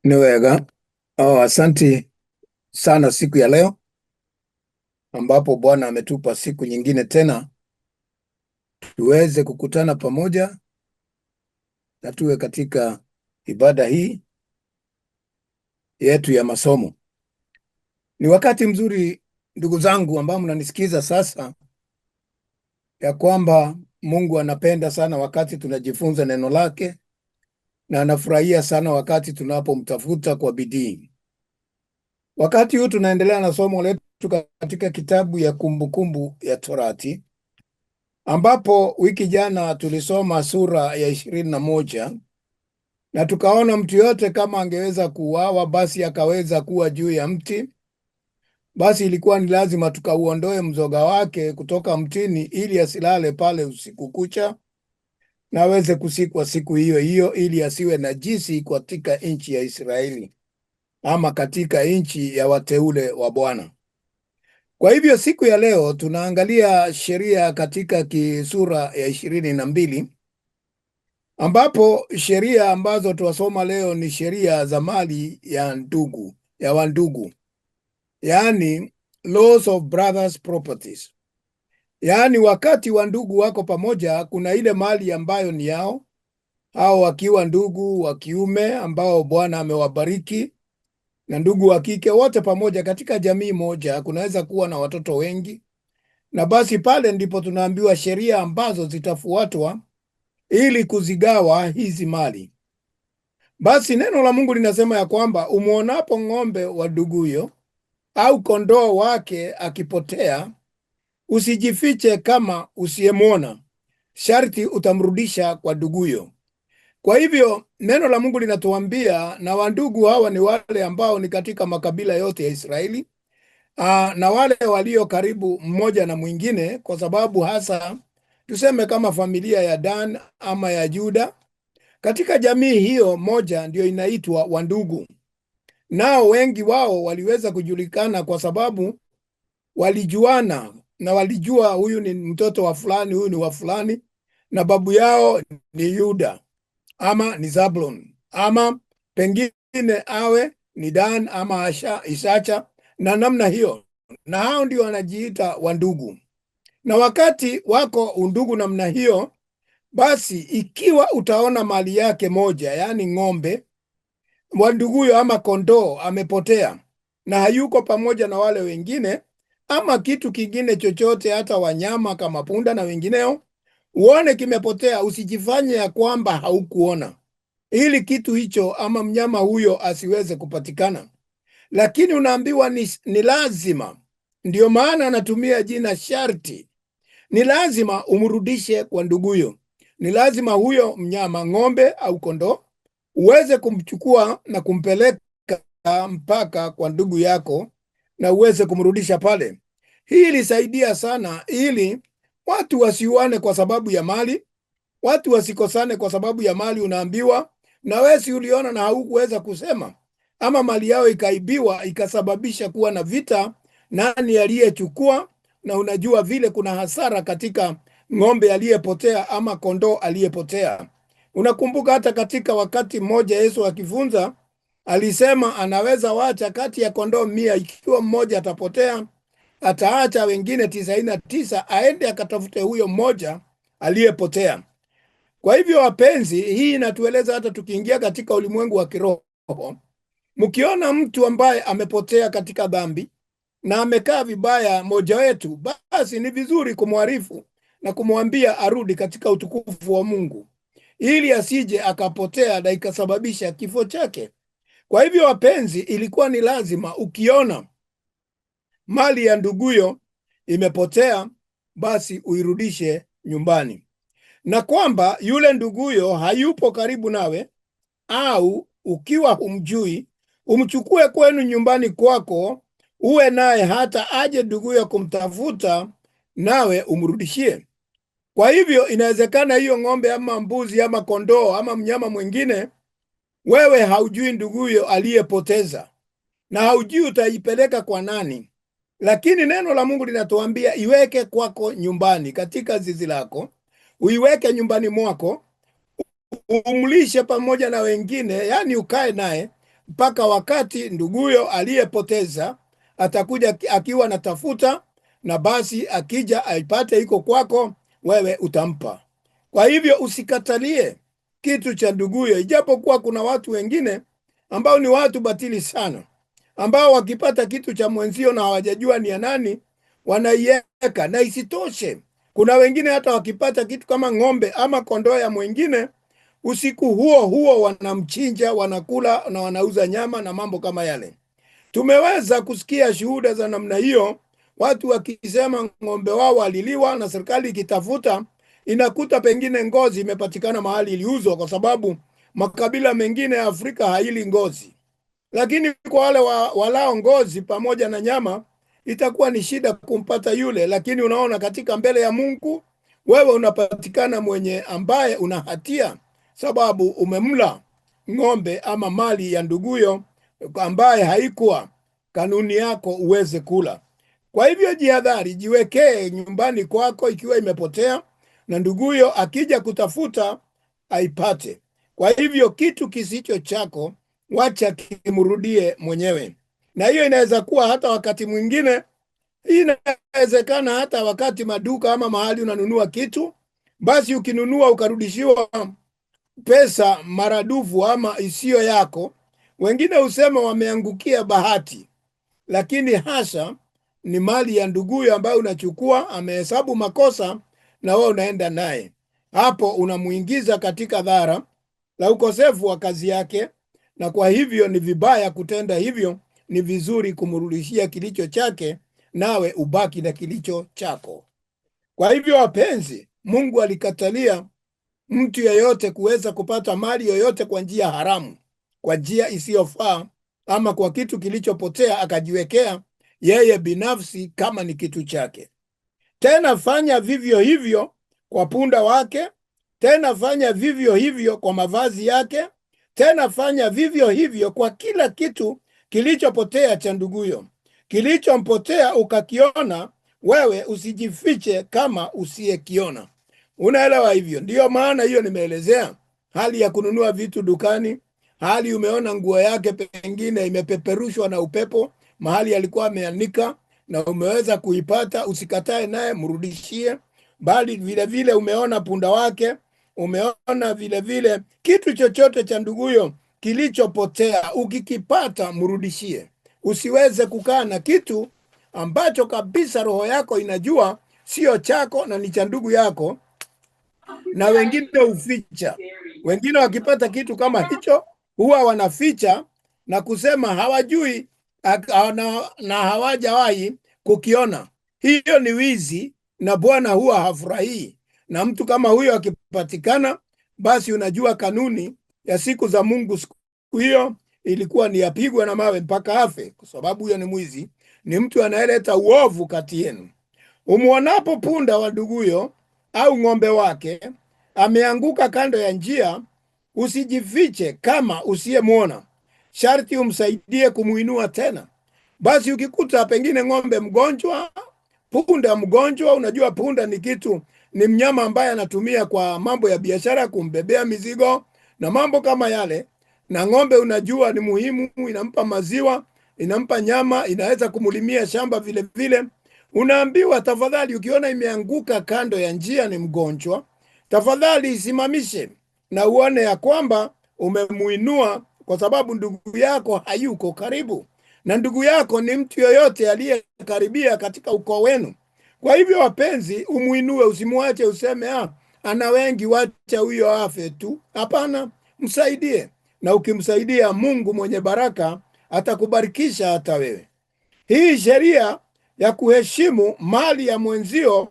Niwega. Asanti sana siku ya leo ambapo Bwana ametupa siku nyingine tena tuweze kukutana pamoja na tuwe katika ibada hii yetu ya masomo. Ni wakati mzuri ndugu zangu ambao mnanisikiza sasa, ya kwamba Mungu anapenda sana wakati tunajifunza neno lake na anafurahia sana wakati tunapomtafuta kwa bidii. Wakati huu tunaendelea na somo letu katika kitabu ya Kumbukumbu ya Torati, ambapo wiki jana tulisoma sura ya 21 na tukaona mtu yote kama angeweza kuuawa basi akaweza kuwa juu ya mti, basi ilikuwa ni lazima tukauondoe mzoga wake kutoka mtini ili asilale pale usiku kucha na aweze kusikwa siku hiyo hiyo, ili asiwe najisi katika nchi ya Israeli ama katika nchi ya wateule wa Bwana. Kwa hivyo siku ya leo tunaangalia sheria katika sura ya 22, ambapo sheria ambazo tuwasoma leo ni sheria za mali ya wandugu, yaani laws of brothers properties. Yaani wakati wandugu wako pamoja, kuna ile mali ambayo ni yao, hao wakiwa ndugu wa kiume ambao Bwana amewabariki, na ndugu wa kike wote pamoja katika jamii moja. Kunaweza kuwa na watoto wengi, na basi pale ndipo tunaambiwa sheria ambazo zitafuatwa ili kuzigawa hizi mali. Basi neno la Mungu linasema ya kwamba umuonapo ng'ombe wa nduguyo au kondoo wake akipotea, usijifiche kama usiyemwona, sharti utamrudisha kwa nduguyo. Kwa hivyo neno la Mungu linatuambia, na wandugu hawa ni wale ambao ni katika makabila yote ya Israeli, na wale walio karibu mmoja na mwingine, kwa sababu hasa tuseme kama familia ya Dan ama ya Juda, katika jamii hiyo moja ndio inaitwa wandugu. Nao wengi wao waliweza kujulikana kwa sababu walijuana na walijua huyu ni mtoto wa fulani, huyu ni wa fulani, na babu yao ni Yuda ama ni Zabulon, ama pengine awe ni Dan ama Isacha, na namna hiyo, na hao ndio wanajiita wandugu. Na wakati wako undugu namna hiyo, basi ikiwa utaona mali yake moja, yaani ng'ombe wa nduguyo ama kondoo amepotea na hayuko pamoja na wale wengine, ama kitu kingine chochote, hata wanyama kama punda na wengineo, uone kimepotea, usijifanye ya kwamba haukuona, ili kitu hicho ama mnyama huyo asiweze kupatikana. Lakini unaambiwa ni lazima, ndio maana anatumia jina sharti, ni lazima umrudishe kwa nduguyo. Ni lazima huyo mnyama, ng'ombe au kondoo, uweze kumchukua na kumpeleka mpaka kwa ndugu yako na uweze kumrudisha pale. Hii ilisaidia sana ili watu wasiuane kwa sababu ya mali, watu wasikosane kwa sababu ya mali. Unaambiwa na wewe si uliona na haukuweza kusema, ama mali yao ikaibiwa ikasababisha kuwa na vita, nani aliyechukua? Na unajua vile kuna hasara katika ng'ombe aliyepotea ama kondoo aliyepotea. Unakumbuka hata katika wakati mmoja Yesu akifunza alisema anaweza wacha kati ya kondoo 100, ikiwa mmoja atapotea ataacha wengine 99 aende akatafute huyo mmoja aliyepotea. Kwa hivyo wapenzi, hii inatueleza hata tukiingia katika ulimwengu wa kiroho, mkiona mtu ambaye amepotea katika dhambi na amekaa vibaya moja wetu, basi ni vizuri kumwarifu na kumwambia arudi katika utukufu wa Mungu, ili asije akapotea na ikasababisha kifo chake. Kwa hivyo wapenzi, ilikuwa ni lazima ukiona mali ya nduguyo imepotea, basi uirudishe nyumbani, na kwamba yule nduguyo hayupo karibu nawe, au ukiwa humjui, umchukue kwenu nyumbani kwako, uwe naye hata aje nduguyo kumtafuta, nawe umrudishie. Kwa hivyo inawezekana hiyo ng'ombe ama mbuzi ama kondoo ama mnyama mwingine, wewe haujui nduguyo aliyepoteza na haujui utaipeleka kwa nani, lakini neno la Mungu linatuambia iweke kwako nyumbani, katika zizi lako, uiweke nyumbani mwako, umlishe pamoja na wengine, yani ukae naye, mpaka wakati nduguyo aliyepoteza atakuja akiwa anatafuta, na basi akija aipate iko kwako, wewe utampa. Kwa hivyo usikatalie kitu cha nduguyo, ijapokuwa kuna watu wengine ambao ni watu batili sana, ambao wakipata kitu cha mwenzio na hawajajua ni ya nani, wanaiweka. Na isitoshe, kuna wengine hata wakipata kitu kama ng'ombe ama kondoo ya mwingine, usiku huo huo wanamchinja, wanakula na wanauza nyama na mambo kama yale. Tumeweza kusikia shuhuda za namna hiyo, watu wakisema ng'ombe wao waliliwa, na serikali ikitafuta inakuta pengine ngozi imepatikana mahali iliuzwa, kwa sababu makabila mengine ya Afrika haili ngozi. Lakini kwa wale walao ngozi pamoja na nyama, itakuwa ni shida kumpata yule. Lakini unaona, katika mbele ya Mungu wewe unapatikana mwenye ambaye una hatia, sababu umemla ng'ombe ama mali ya nduguyo ambaye haikuwa kanuni yako uweze kula. Kwa hivyo jihadhari, jiwekee nyumbani kwako ikiwa imepotea, na nduguyo akija kutafuta aipate. Kwa hivyo kitu kisicho chako wacha kimrudie mwenyewe. Na hiyo inaweza kuwa hata wakati mwingine, inawezekana hata wakati maduka ama mahali unanunua kitu, basi ukinunua ukarudishiwa pesa maradufu ama isiyo yako, wengine husema wameangukia bahati, lakini hasa ni mali ya nduguyo ambayo unachukua, amehesabu makosa na wewe unaenda naye. Hapo unamuingiza katika dhara la ukosefu wa kazi yake, na kwa hivyo ni vibaya kutenda hivyo. Ni vizuri kumrudishia kilicho chake, nawe ubaki na kilicho chako. Kwa hivyo wapenzi, Mungu alikatalia mtu yeyote kuweza kupata mali yoyote kwa njia haramu, kwa njia isiyofaa, ama kwa kitu kilichopotea akajiwekea yeye binafsi kama ni kitu chake. Tena fanya vivyo hivyo kwa punda wake, tena fanya vivyo hivyo kwa mavazi yake, tena fanya vivyo hivyo kwa kila kitu kilichopotea cha nduguyo. Kilichompotea ukakiona, wewe usijifiche kama usiyekiona. Unaelewa hivyo? Ndiyo maana hiyo nimeelezea hali ya kununua vitu dukani. Hali umeona nguo yake pengine imepeperushwa na upepo mahali alikuwa ameanika, na umeweza kuipata, usikatae naye, mrudishie. Bali vile vile umeona punda wake, umeona vile vile kitu chochote cha nduguyo kilichopotea, ukikipata mrudishie. Usiweze kukaa na kitu ambacho kabisa roho yako inajua sio chako na ni cha ndugu yako, na wengine uficha. Wengine wakipata kitu kama hicho huwa wanaficha na kusema hawajui na hawajawahi kukiona. Hiyo ni wizi, na Bwana huwa hafurahii. Na mtu kama huyo akipatikana, basi unajua kanuni ya siku za Mungu siku hiyo ilikuwa ni yapigwe na mawe mpaka afe, kwa sababu huyo ni mwizi, ni mtu anayeleta uovu kati yenu. Umuonapo punda wa nduguyo au ng'ombe wake ameanguka kando ya njia, usijifiche kama usiyemwona, sharti umsaidie kumuinua tena. Basi ukikuta pengine ng'ombe mgonjwa, punda mgonjwa, unajua punda ni kitu, ni mnyama ambaye anatumia kwa mambo ya biashara, kumbebea mizigo na mambo kama yale. Na ng'ombe unajua ni muhimu, inampa maziwa, inampa nyama, inaweza kumulimia shamba vile vile. Unaambiwa tafadhali, ukiona imeanguka kando ya njia, ni mgonjwa, tafadhali isimamishe na uone ya kwamba umemuinua, kwa sababu ndugu yako hayuko karibu, na ndugu yako ni mtu yoyote aliyekaribia katika ukoo wenu. Kwa hivyo wapenzi, umuinue, usimwache useme ana wengi, wacha huyo afe tu. Hapana, msaidie, na ukimsaidia Mungu mwenye baraka atakubarikisha hata wewe. Hii sheria ya kuheshimu mali ya mwenzio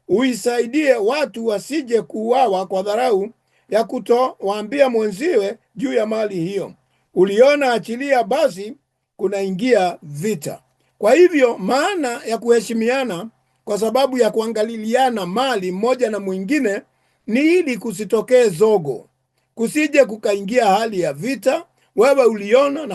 uisaidie watu wasije kuuawa kwa dharau ya kutowaambia mwenziwe juu ya mali hiyo. Uliona, achilia, basi kunaingia vita. Kwa hivyo maana ya kuheshimiana kwa sababu ya kuangaliliana mali mmoja na mwingine ni ili kusitokee zogo, kusije kukaingia hali ya vita. Wewe uliona na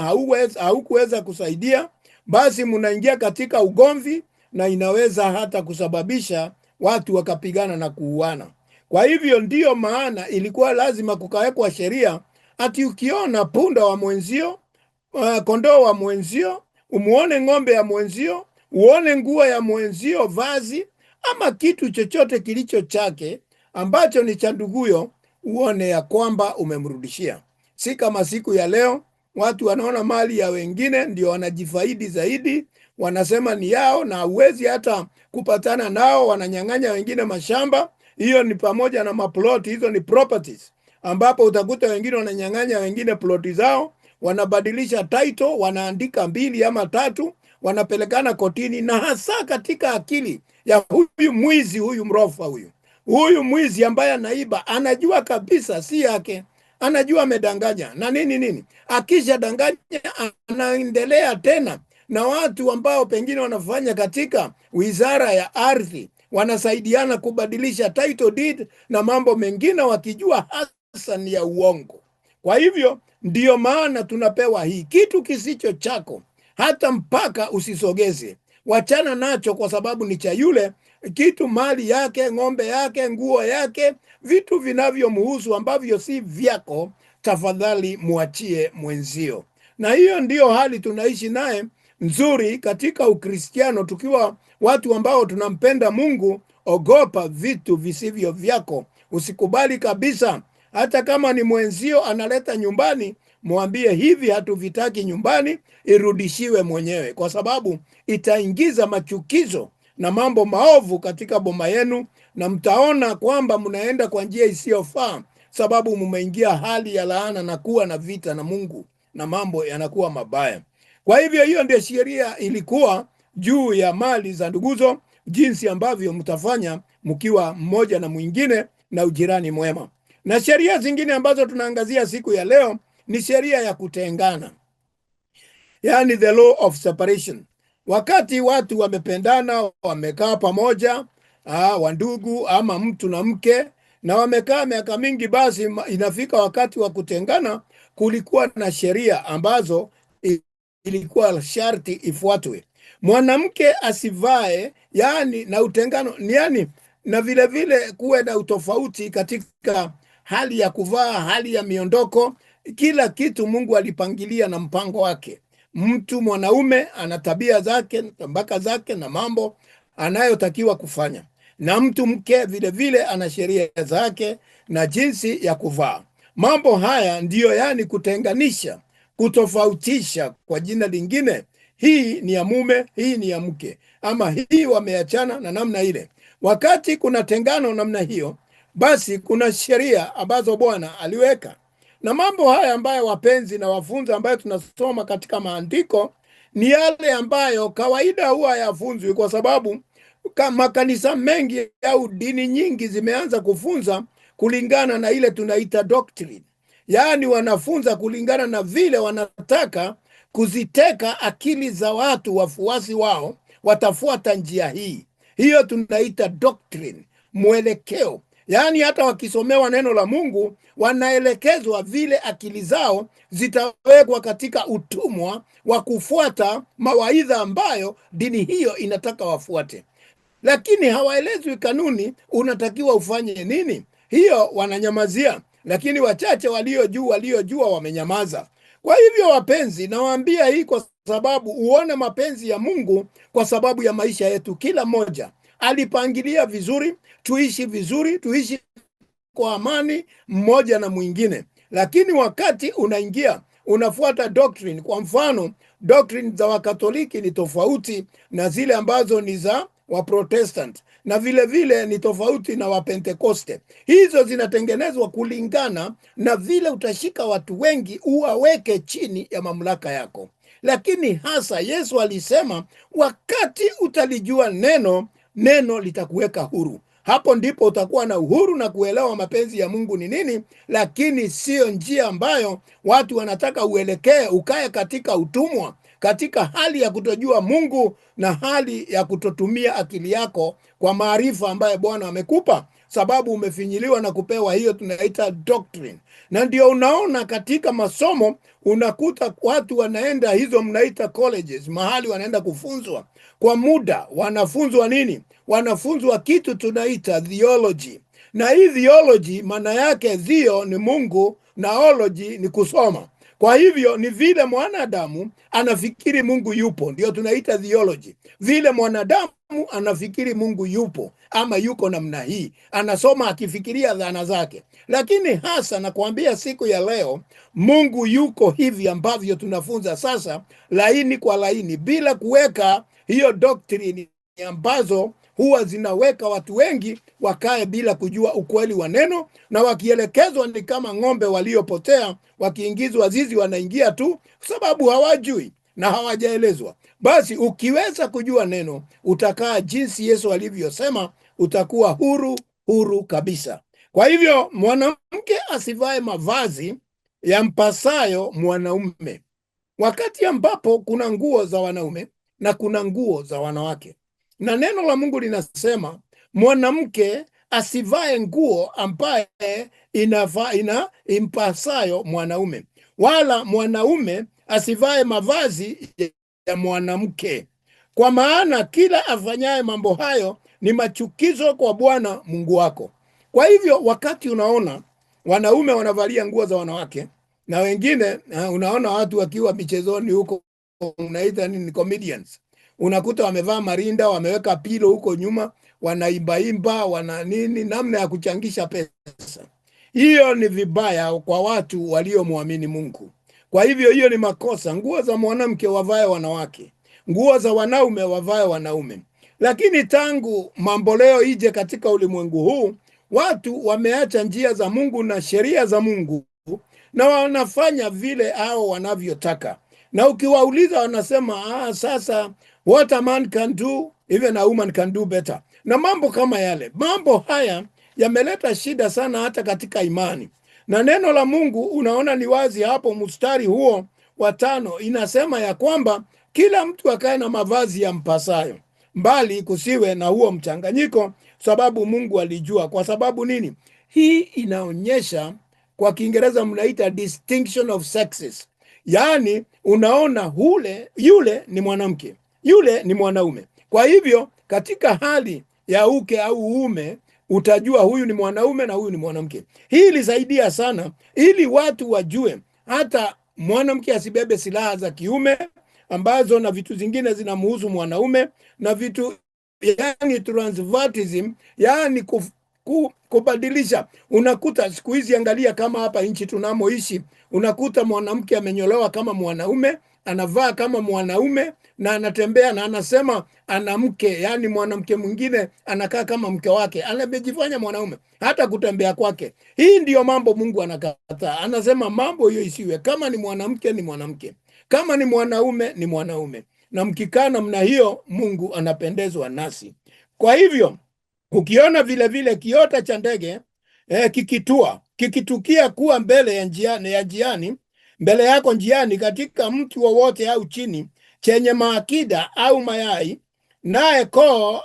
haukuweza kusaidia, basi munaingia katika ugomvi, na inaweza hata kusababisha watu wakapigana na kuuana. Kwa hivyo ndiyo maana ilikuwa lazima kukawekwa sheria ati ukiona punda wa mwenzio kondoo wa mwenzio, umuone ng'ombe ya mwenzio, uone nguo ya mwenzio, vazi ama kitu chochote kilicho chake ambacho ni cha nduguyo, uone ya kwamba umemrudishia. Si kama siku ya leo watu wanaona mali ya wengine ndio wanajifaidi zaidi, wanasema ni yao, na uwezi hata kupatana nao, wananyang'anya wengine mashamba. Hiyo ni pamoja na maploti, hizo ni properties, ambapo utakuta wengine wananyang'anya wengine ploti zao, wanabadilisha title, wanaandika 2 ama 3, wanapelekana kotini. Na hasa katika akili ya huyu mwizi, huyu mrofa, huyu mwizi ambaye anaiba, anajua kabisa si yake, anajua amedanganya na nini. Akisha danganya, anaendelea tena na watu ambao pengine wanafanya katika wizara ya ardhi, wanasaidiana kubadilisha title deed na mambo mengine, wakijua hasa ni ya uongo. Kwa hivyo ndiyo maana tunapewa hii kitu kisicho chako, hata mpaka usisogeze, wachana nacho, kwa sababu ni cha yule. Kitu mali yake, ng'ombe yake, nguo yake, vitu vinavyomhusu ambavyo si vyako, tafadhali muachie mwenzio. Na hiyo ndiyo hali tunaishi naye nzuri katika Ukristiano, tukiwa watu ambao tunampenda Mungu. Ogopa vitu visivyo vyako, usikubali kabisa. Hata kama ni mwenzio analeta nyumbani, mwambie hivi, hatuvitaki nyumbani, irudishiwe mwenyewe, kwa sababu itaingiza machukizo na mambo maovu katika boma yenu, na mtaona kwamba mnaenda kwa njia isiyofaa, sababu mmeingia hali ya laana na kuwa na vita na Mungu, na mambo yanakuwa mabaya. Kwa hivyo hiyo ndio sheria ilikuwa juu ya mali za nduguzo, jinsi ambavyo mtafanya mkiwa mmoja na mwingine, na ujirani mwema. Na sheria zingine ambazo tunaangazia siku ya leo ni sheria ya kutengana, yani the law of separation. Wakati watu wamependana, wamekaa pamoja, wandugu ama mtu na mke, na wamekaa miaka mingi, basi inafika wakati wa kutengana. Kulikuwa na sheria ambazo ilikuwa sharti ifuatwe. Mwanamke asivae, yani na utengano, yani na vile vile kuwe na utofauti katika hali ya kuvaa, hali ya miondoko. Kila kitu Mungu alipangilia na mpango wake. Mtu mwanaume ana tabia zake, tabaka zake na mambo anayotakiwa kufanya, na mtu mke vile vile ana sheria zake na jinsi ya kuvaa. Mambo haya ndiyo yani kutenganisha, kutofautisha. Kwa jina lingine, hii ni ya mume, hii ni ya mke, ama hii wameachana na namna ile. Wakati kuna tengano namna hiyo, basi kuna sheria ambazo Bwana aliweka. Na mambo haya ambayo, wapenzi na wafunzi, ambayo tunasoma katika maandiko ni yale ambayo kawaida huwa yafunzwi, kwa sababu makanisa mengi au dini nyingi zimeanza kufunza kulingana na ile tunaita doctrine. Yaani wanafunza kulingana na vile wanataka kuziteka akili za watu, wafuasi wao watafuata njia hii. Hiyo tunaita doctrine, mwelekeo. Yaani hata wakisomewa neno la Mungu, wanaelekezwa vile akili zao zitawekwa katika utumwa wa kufuata mawaidha ambayo dini hiyo inataka wafuate, lakini hawaelezwi kanuni, unatakiwa ufanye nini. Hiyo wananyamazia, lakini wachache waliojua wamenyamaza. Kwa hivyo wapenzi, nawaambia hii kwa sababu uone mapenzi ya Mungu kwa sababu ya maisha yetu. Kila mmoja alipangilia vizuri, tuishi vizuri, tuishi kwa amani mmoja na mwingine. Lakini wakati unaingia unafuata doctrine, kwa mfano doctrine za Wakatoliki ni tofauti na zile ambazo ni za Waprotestant, na vile vile ni tofauti na Wapentekoste. Hizo zinatengenezwa kulingana na vile utashika watu wengi uwaweke chini ya mamlaka yako. Lakini hasa Yesu alisema wakati utalijua neno litakuweka huru. Hapo ndipo utakuwa na uhuru na kuelewa mapenzi ya Mungu ni nini, lakini sio njia ambayo watu wanataka uelekee, ukae katika utumwa, katika hali ya kutojua Mungu na hali ya kutotumia akili yako kwa maarifa ambayo Bwana amekupa, sababu umefinyiliwa na kupewa hiyo tunaita doctrine. Na ndio unaona katika masomo unakuta watu wanaenda hizo mnaita colleges, mahali wanaenda kufunzwa kwa muda. Wanafunzwa nini? Wanafunzwa kitu tunaita theology. Na hii theology maana yake, theo ni Mungu na ology ni kusoma. Kwa hivyo ni vile mwanadamu anafikiri Mungu yupo, ndio tunaita theology. Vile mwanadamu anafikiri Mungu yupo ama yuko namna hii, anasoma akifikiria dhana zake. Lakini hasa nakwambia siku ya leo Mungu yuko hivi ambavyo tunafunza sasa, laini kwa laini, bila kuweka hiyo doctrine ambazo huwa zinaweka watu wengi wakae bila kujua ukweli wa neno, na wakielekezwa ni kama ng'ombe waliopotea, wakiingizwa zizi wanaingia tu sababu hawajui na hawajaelezwa. Basi ukiweza kujua neno, utakaa jinsi Yesu alivyosema, utakuwa huru kabisa. Kwa hivyo mwanamke asivae mavazi yampasayo mwanaume, wakati ambapo kuna nguo za wanaume na kuna nguo za wanawake. Na neno la Mungu linasema mwanamke asivae nguo ambaye impasayo mwanaume, wala mwanaume asivae mavazi ya mwanamke, kwa maana kila afanyaye mambo hayo ni machukizo kwa Bwana Mungu wako. Kwa hivyo wakati unaona wanaume wanavalia nguo za wanawake, na wengine unaona watu wakiwa michezoni huko, unaita nini, comedians, unakuta wamevaa marinda, wameweka pilo huko nyuma, wanaimbaimba, wana nini, namna ya kuchangisha pesa. Hiyo ni vibaya kwa watu waliomwamini Mungu. Kwa hivyo hiyo ni makosa. Nguo za mwanamke wavae wanawake, nguo za wanaume wavae wanaume. Lakini tangu mamboleo ije katika ulimwengu huu, watu wameacha njia za Mungu na sheria za Mungu, na wanafanya vile hao wanavyotaka. Na ukiwauliza wanasema sasa what a man can do even a woman can do better, na mambo kama yale. Mambo haya yameleta shida sana hata katika imani. Na neno la Mungu unaona ni wazi hapo, mstari huo wa 5 inasema ya kwamba kila mtu akae na mavazi ya mpasayo, mbali kusiwe na huo mchanganyiko, sababu Mungu alijua. Kwa sababu nini? Hii inaonyesha, kwa Kiingereza mnaita distinction of sexes. Yaani unaona yule ni mwanamke, yule ni mwanaume. Kwa hivyo katika hali ya uke au uume utajua huyu ni mwanaume na huyu ni mwanamke. Hii ilisaidia sana ili watu wajue, hata mwanamke asibebe silaha za kiume ambazo na vitu zingine zinamhusu mwanaume, na vitu yani transvestism, yani kubadilisha. Unakuta siku hizi, angalia kama hapa nchi tunamoishi, unakuta mwanamke amenyolewa kama mwanaume, anavaa kama mwanaume, na anatembea na anasema ana mke, yani mwanamke mwingine anakaa kama mke wake, anajifanya mwanaume hata kutembea kwake. Hii ndiyo mambo Mungu anakataa. Anasema mambo hiyo isiwe. Kama ni mwanamke ni mwanamke, kama ni mwanaume ni mwanaume, na mkikaa namna hiyo Mungu anapendezwa nasi. Kwa hivyo ukiona vile vile kiota cha ndege kikitukia kuwa mbele ya njiani, mbele yako njiani, katika mti wowote au chini, chenye maakida au mayai, naye koo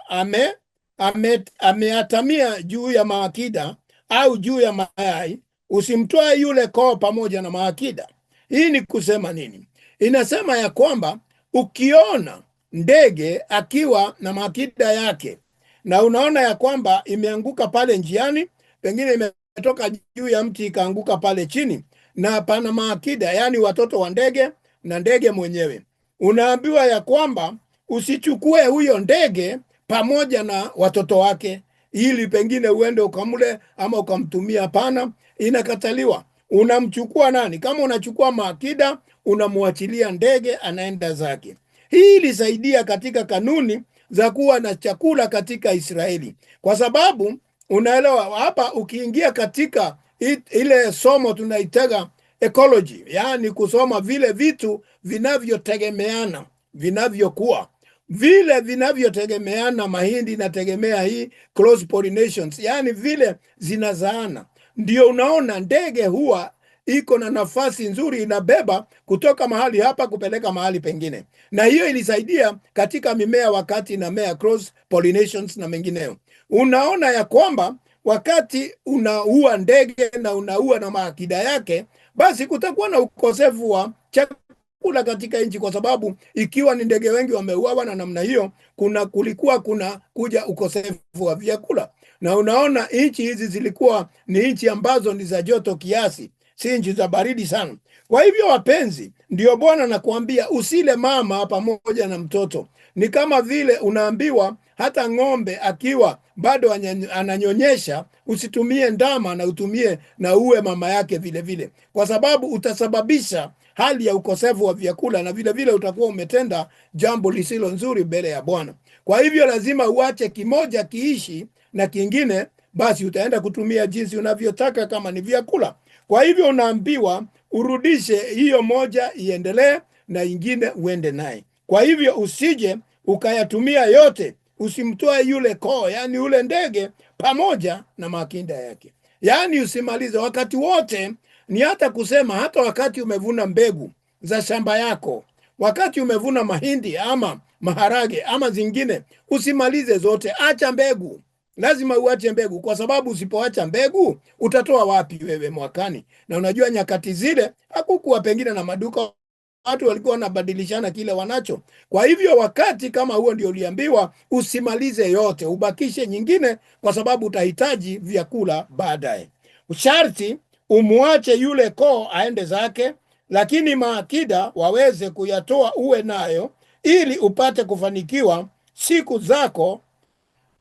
ameatamia juu ya maakida au juu ya mayai, usimtoe yule koo pamoja na maakida. Hii ni kusema nini? Inasema ya kwamba ukiona ndege akiwa na maakida yake, na unaona ya kwamba imeanguka pale njiani, pengine imetoka juu ya mti ikaanguka pale chini, na pana maakida, yani watoto wa ndege na ndege mwenyewe, unaambiwa ya kwamba usichukue huyo ndege pamoja na watoto wake, ili pengine uende ukamule ama ukamtumia. Hapana, inakataliwa. Unamchukua nani? Kama unachukua maakida, unamwachilia ndege, anaenda zake. Hii ilisaidia katika kanuni za kuwa na chakula katika Israeli, kwa sababu unaelewa hapa, ukiingia katika ile somo tunaitaga ecology, yani kusoma vile vitu vinavyotegemeana, vinavyokuwa vile vinavyotegemeana. Mahindi inategemea hii cross pollinations, yani vile zinazaana. Ndio unaona ndege huwa iko na nafasi nzuri, inabeba kutoka mahali hapa kupeleka mahali pengine, na hiyo ilisaidia katika mimea wakati inamea, cross pollinations na mengineyo. Unaona ya kwamba wakati unaua ndege na unaua na maakida yake, basi kutakuwa na ukosefu wa chakula katika nchi, kwa sababu ikiwa ni ndege wengi wameuawa na namna hiyo, kulikuwa kuja ukosefu wa vyakula. Na unaona nchi hizi zilikuwa ni nchi ambazo ni za joto kiasi, si nchi za baridi sana. Kwa hivyo wapenzi, ndio Bwana nakuambia usile mama pamoja na mtoto. Ni kama vile unaambiwa hata ng'ombe akiwa bado ananyonyesha usitumie ndama na utumie na uwe mama yake vile vile, kwa sababu utasababisha hali ya ukosefu wa vyakula na vile vile utakuwa umetenda jambo lisilo nzuri mbele ya Bwana. Kwa hivyo lazima uache kimoja kiishi na kingine basi utaenda kutumia jinsi unavyotaka kama ni vyakula. Kwa hivyo unaambiwa urudishe hiyo moja iendelee na ingine uende naye. Kwa hivyo usije ukayatumia yote, usimtoe yule koo, yani ule ndege pamoja na makinda yake. Yani usimalize wakati wote. Ni hata kusema hata wakati umevuna mbegu za shamba yako, wakati umevuna mahindi ama maharage ama zingine, usimalize zote, acha mbegu. Lazima uache mbegu, kwa sababu usipoacha mbegu utatoa wapi wewe mwakani? Na unajua nyakati zile hakukuwa pengine na maduka, watu walikuwa wanabadilishana kile wanacho. Kwa hivyo wakati kama huo ndio uliambiwa usimalize yote, ubakishe nyingine, kwa sababu utahitaji vyakula baadaye. Sharti umwache yule koo aende zake, lakini maakida waweze kuyatoa uwe nayo, ili upate kufanikiwa siku zako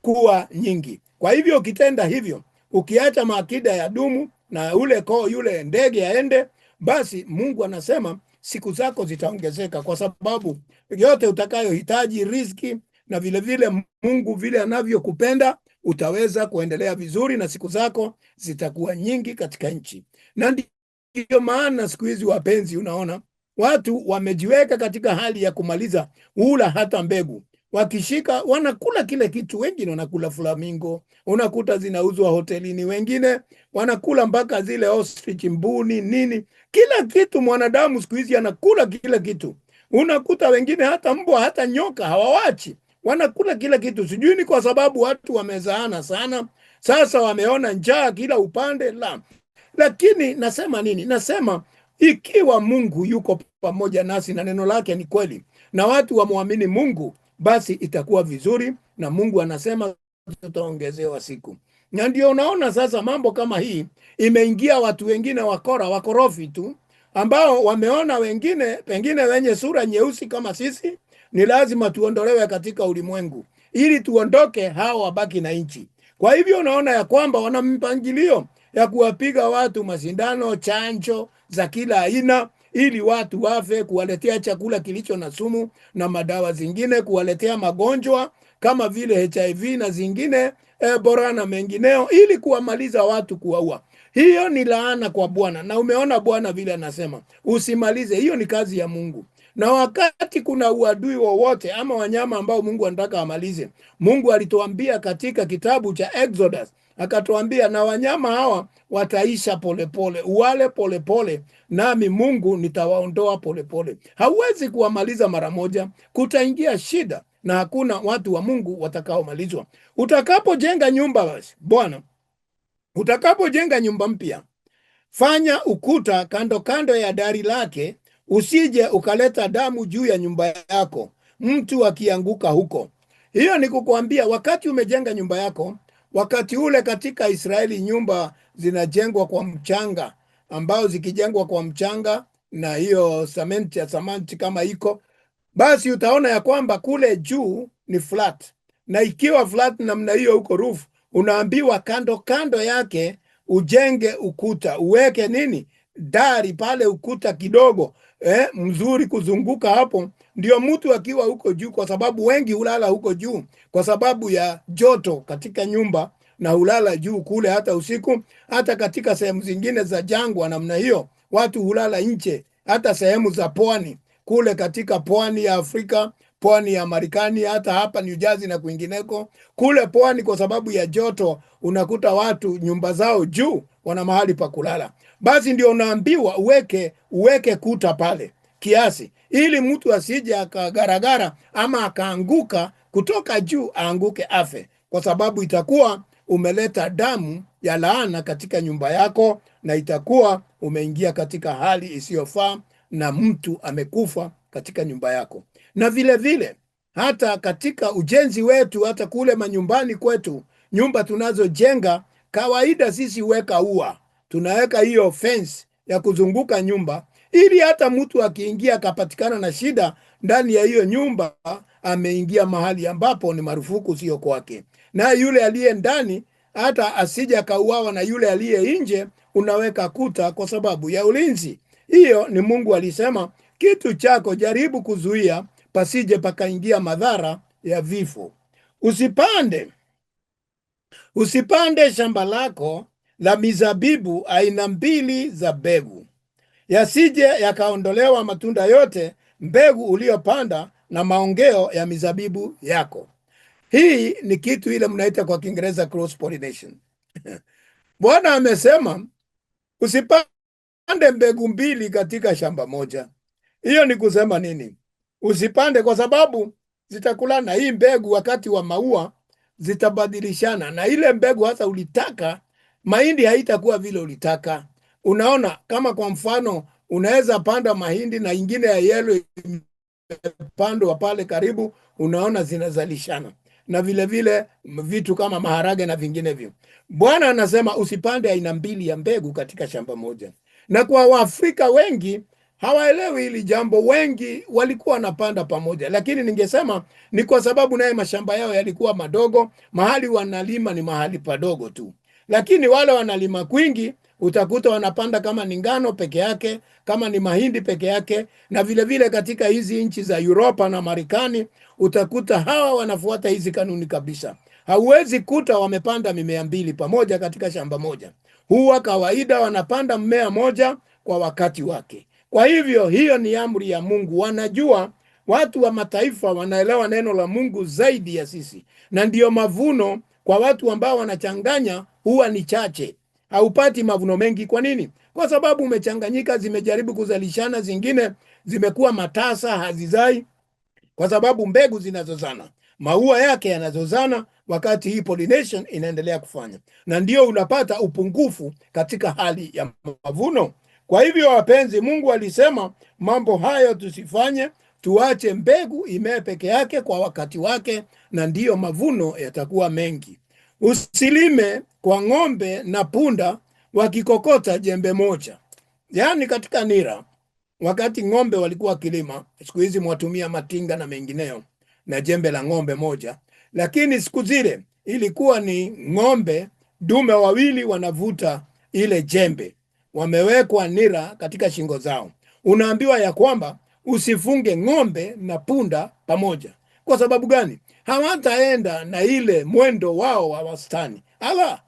kuwa nyingi. Kwa hivyo ukitenda hivyo, ukiacha maakida ya dumu na ule koo yule ndege aende, basi Mungu anasema siku zako zitaongezeka, kwa sababu yote utakayohitaji riziki, na vile vile Mungu vile anavyokupenda utaweza kuendelea vizuri na siku zako zitakuwa nyingi katika nchi. Na ndio maana siku hizi wapenzi, unaona watu wamejiweka katika hali ya kumaliza ula hata mbegu. Wakishika wanakula kile kitu. Wengine wanakula flamingo, unakuta zinauzwa hotelini, wengine wanakula mpaka zile ostrich, mbuni, nini, kila kitu. Mwanadamu siku hizi anakula kila kitu. Unakuta wengine hata mbwa, hata nyoka hawawachi, wanakula kila kitu. Sijui ni kwa sababu watu wamezaana sana, sasa wameona njaa kila upande la. Lakini nasema nini? Nasema ikiwa Mungu yuko pamoja nasi na neno lake ni kweli na watu wamwamini Mungu, basi itakuwa vizuri, na Mungu anasema tutaongezewa siku. Na ndio unaona sasa mambo kama hii imeingia watu wengine wakorofi tu, ambao wameona wengine pengine wenye sura nyeusi kama sisi ni lazima tuondolewe katika ulimwengu ili tuondoke, hao wabaki na nchi. Kwa hivyo unaona ya kwamba wana mpangilio ya kuwapiga watu masindano, chanjo za kila aina, ili watu wafe, kuwaletea chakula kilicho na sumu na madawa zingine, kuwaletea magonjwa kama vile HIV na zingine, Ebola na mengineo, ili kuwamaliza watu, kuwaua. Hiyo ni laana kwa Bwana, na umeona Bwana vile anasema usimalize. Hiyo ni kazi ya Mungu. Na wakati kuna uadui wowote ama wanyama ambao Mungu anataka amalize, Mungu alituambia katika kitabu cha Exodus, akatuambia na wanyama hawa wataisha polepole, uwale polepole, nami Mungu nitawaondoa polepole. Hauwezi kuwamaliza mara moja, kutaingia shida na hakuna watu wa Mungu watakaomalizwa. Utakapojenga nyumba, basi Bwana, utakapojenga nyumba mpya, fanya ukuta kando kando ya dari lake, usije ukaleta damu juu ya nyumba yako, mtu akianguka huko. Hiyo ni kukuambia wakati umejenga nyumba yako. Wakati ule katika Israeli nyumba zinajengwa kwa mchanga, ambao zikijengwa kwa mchanga na hiyo samenti kama iko, basi utaona ya kwamba kule juu ni flat, na ikiwa flat namna hiyo huko roof, unaambiwa kando kando yake ujenge ukuta, uweke nini, dari pale, ukuta kidogo mzuri kuzunguka hapo, ndio mtu akiwa huko juu, kwa sababu wengi hulala huko juu kwa sababu ya joto katika nyumba, na hulala juu kule hata usiku. Hata katika sehemu zingine za jangwa namna hiyo watu hulala nje, hata sehemu za pwani kule katika pwani ya Afrika, pwani ya Marekani, hata hapa New Jersey na kwingineko kule pwani, kwa sababu ya joto unakuta watu nyumba zao juu, wana mahali pa kulala. Basi ndio unaambiwa uweke kuta pale kiasi, ili mtu asije akagaragara ama akaanguka kutoka juu, aanguke afe, kwa sababu itakuwa umeleta damu ya laana katika nyumba yako, na itakuwa umeingia katika hali isiyofaa na mtu amekufa katika nyumba yako. Na vile vile hata katika ujenzi wetu, hata kule manyumbani kwetu, nyumba tunazojenga, kawaida sisi huweka ua, tunaweka hiyo fence ya kuzunguka nyumba, ili hata mtu akiingia akapatikana na shida ndani ya hiyo nyumba, ameingia mahali ambapo ni marufuku, sio kwake. Na yule aliye ndani hata asije akauawa na yule aliye nje, unaweka kuta kwa sababu ya ulinzi. Hiyo ni Mungu alisema, kitu chako jaribu kuzuia pasije pakaingia madhara ya vifo. Usipande shamba lako la mizabibu aina mbili za mbegu, yasije yakaondolewa matunda yote mbegu uliyopanda na maongeo ya mizabibu yako. Hii ni kitu ile mnaita kwa Kiingereza cross pollination. Bwana amesema usipande mbegu mbili katika shamba moja. Hiyo ni kusema nini? Usipande kwa sababu zitakulana. Hii mbegu wakati wa maua zitabadilishana, na ile mbegu hasa ulitaka mahindi haitakuwa vile ulitaka. Unaona, kama kwa mfano unaweza panda mahindi na ingine ya yellow imepandwa pale karibu, unaona zinazalishana, na vile vile vitu kama maharage na vinginevyo. Bwana anasema usipande aina mbili ya mbegu katika shamba moja. Na kwa Waafrika wengi hawaelewi hili jambo, wengi walikuwa wanapanda pamoja, lakini ningesema ni kwa sababu naye mashamba yao yalikuwa madogo, mahali wanalima ni mahali padogo tu. Lakini wale wanalima kwingi, utakuta wanapanda kama ni ngano peke yake, kama ni mahindi peke yake, na vile vile katika hizi nchi za Europa na Marekani utakuta hawa wanafuata hizi kanuni kabisa. Hauwezi kuta wamepanda mimea mbili pamoja katika shamba moja. Huwa kawaida wanapanda mmea moja kwa wakati wake. Kwa hivyo hiyo ni amri ya Mungu. Wanajua watu wa mataifa wanaelewa neno la Mungu zaidi ya sisi, na ndiyo mavuno kwa watu ambao wanachanganya huwa ni chache. Haupati mavuno mengi. Kwa nini? Kwa sababu umechanganyika, zimejaribu kuzalishana, zingine zimekuwa matasa, hazizai, kwa sababu mbegu zinazozana, maua yake yanazozana wakati hii pollination inaendelea kufanya, na ndio unapata upungufu katika hali ya mavuno. Kwa hivyo wapenzi, Mungu alisema mambo hayo tusifanye, tuache mbegu imee peke yake kwa wakati wake, na ndiyo mavuno yatakuwa mengi. Usilime kwa ng'ombe na punda wakikokota jembe moja. Yaani katika nira, wakati ng'ombe walikuwa kilima, siku hizi mwatumia matinga na mengineo na jembe la ng'ombe moja, lakini siku zile ilikuwa ni ng'ombe dume wawili wanavuta ile jembe, wamewekwa nira katika shingo zao. Unaambiwa ya kwamba usifunge ng'ombe na punda pamoja. Kwa sababu gani? Hawataenda na ile mwendo wao wa wastani.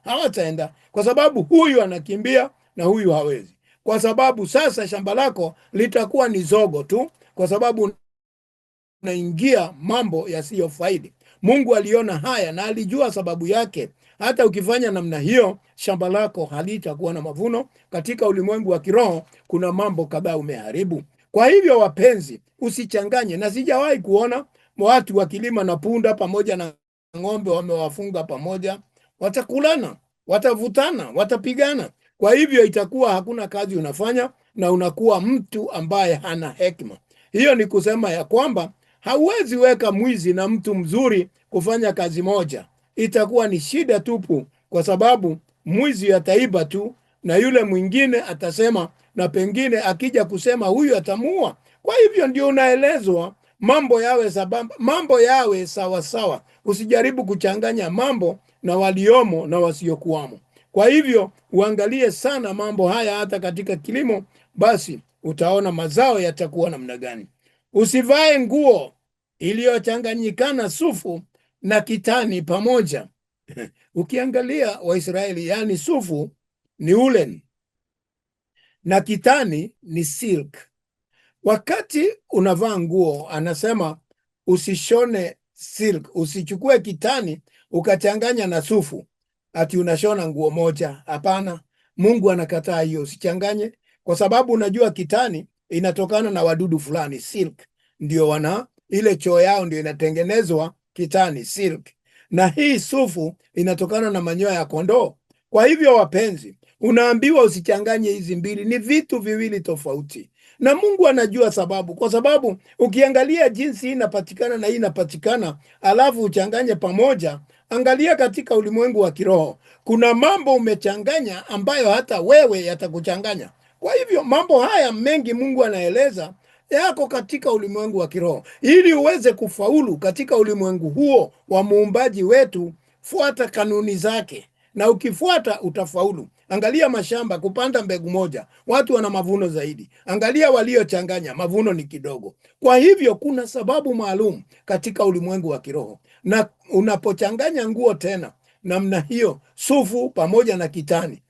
Hawataenda, kwa sababu huyu anakimbia na huyu hawezi. Kwa sababu sasa shamba lako litakuwa ni zogo tu, kwa sababu unaingia mambo yasiyofaidi. Mungu aliona haya na alijua sababu yake. Hata ukifanya namna hiyo, shamba lako halitakuwa na mavuno. Katika ulimwengu wa kiroho kuna mambo kadhaa umeharibu. Kwa hivyo wapenzi, usichanganye. Na sijawahi kuona watu wakilima na punda pamoja na ng'ombe wamewafunga pamoja. Watakulana, watavutana, watapigana. Kwa hivyo itakuwa hakuna kazi unafanya, na unakuwa mtu ambaye hana hekima. Hiyo ni kusema ya kwamba hauwezi weka mwizi na mtu mzuri kufanya kazi moja. Itakuwa ni shida tupu, kwa sababu mwizi ataiba tu na yule mwingine atasema, na pengine akija kusema huyu atamuua. Kwa hivyo ndio unaelezwa mambo yawe sabamba, mambo yawe sawa sawa. Usijaribu kuchanganya mambo na waliomo na wasiokuwamo. Kwa hivyo uangalie sana mambo haya hata katika kilimo, basi utaona mazao yatakuwa namna gani. Usivae nguo iliyochanganyikana sufu na kitani pamoja. Ukiangalia Waisraeli, yani sufu ni ulen na kitani ni silk. Wakati unavaa nguo, anasema usishone silk, usichukue kitani ukachanganya na sufu ati unashona nguo moja. Hapana, Mungu anakataa hiyo, usichanganye, kwa sababu unajua kitani inatokana na wadudu fulani. Silk ndio wana ile choo yao ndio inatengenezwa kitani, silk, na hii sufu inatokana na manyoya ya kondoo. Kwa hivyo wapenzi, unaambiwa usichanganye hizi mbili, ni vitu viwili tofauti, na Mungu anajua sababu, kwa sababu ukiangalia jinsi hii inapatikana na hii inapatikana alafu uchanganye pamoja. Angalia katika ulimwengu wa kiroho, kuna mambo umechanganya ambayo hata wewe yatakuchanganya. Kwa hivyo mambo haya mengi Mungu anaeleza yako katika ulimwengu wa kiroho. Ili uweze kufaulu katika ulimwengu huo wa muumbaji wetu, fuata kanuni zake, na ukifuata utafaulu. Angalia mashamba, kupanda mbegu moja, watu wana mavuno zaidi. Angalia waliochanganya, mavuno ni kidogo. Kwa hivyo kuna sababu maalum katika ulimwengu wa kiroho, na unapochanganya nguo tena namna hiyo, sufu pamoja na kitani,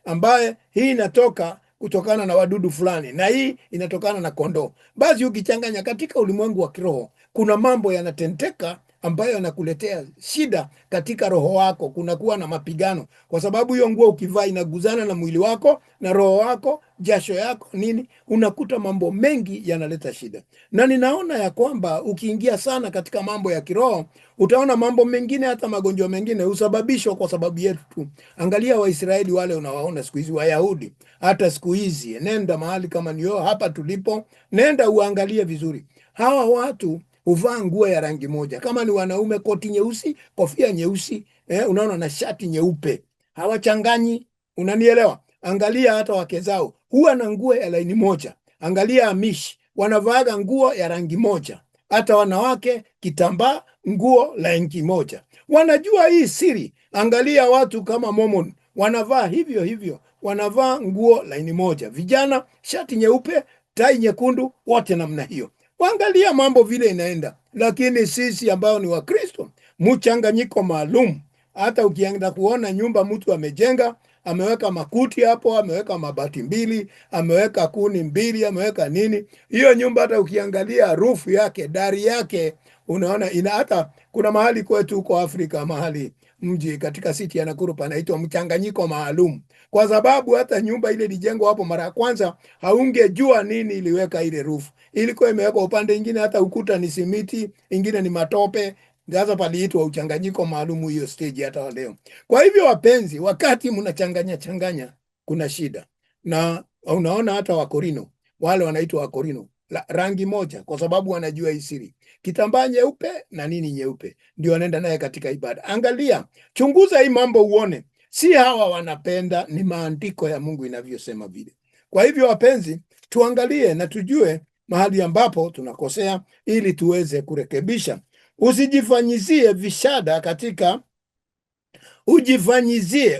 ambaye hii inatoka kutokana na wadudu fulani na hii inatokana na kondoo, basi ukichanganya katika ulimwengu wa kiroho, kuna mambo yanatendeka ambayo yanakuletea shida katika roho wako. Kunakuwa na mapigano, kwa sababu hiyo nguo ukivaa inaguzana na mwili wako na roho wako, jasho yako nini, unakuta mambo mengi yanaleta shida. Na ninaona ya kwamba ukiingia sana katika mambo ya kiroho, utaona mambo mengine, hata magonjwa mengine husababishwa kwa sababu yetu tu. Angalia Waisraeli wale unawaona siku hizi, Wayahudi hata siku hizi, nenda mahali kama niyo hapa tulipo, nenda uangalie vizuri, hawa watu huvaa nguo ya rangi moja. Kama ni wanaume, koti nyeusi, kofia nyeusi, unaona, na shati nyeupe, hawachanganyi. Unanielewa? Angalia hata wake zao huwa na nguo ya laini moja. Angalia Amish wanavaaga nguo ya rangi moja, hata wanawake kitambaa, nguo la rangi moja. Wanajua hii siri. Angalia watu kama Mormon wanavaa hivyo hivyo, wanavaa nguo laini moja. Vijana shati nyeupe, tai nyekundu, wote namna hiyo. Waangalia mambo vile inaenda. Lakini sisi ambao ni Wakristo, mchanganyiko maalum. Hata ukienda kuona nyumba mtu amejenga, ameweka makuti hapo, ameweka mabati mbili, ameweka kuni mbili, ameweka nini, hiyo nyumba hata ukiangalia rufu yake, dari yake, unaona ina, hata kuna mahali kwetu huko Afrika, mahali mji katika city ya Nakuru panaitwa mchanganyiko maalum, kwa sababu hata nyumba ile ilijengwa hapo mara ya kwanza, haungejua nini iliweka ile rufu. Ilikuwa imewekwa upande ingine, hata ukuta ni simiti, ingine ni matope. Sasa paliitwa uchanganyiko maalum hiyo stage hata leo. Kwa hivyo wapenzi, wakati mnachanganya changanya kuna shida. Na unaona hata Wakorino, wale wanaitwa Wakorino, rangi moja, kwa sababu wanajua hii siri. Kitambaa nyeupe na nini nyeupe, ndio wanaenda naye katika ibada. Angalia, chunguza hii mambo uone, si hawa wanapenda, ni maandiko ya Mungu inavyosema vile. Kwa hivyo wapenzi, tuangalie na tujue mahali ambapo tunakosea ili tuweze kurekebisha. Usijifanyizie vishada katika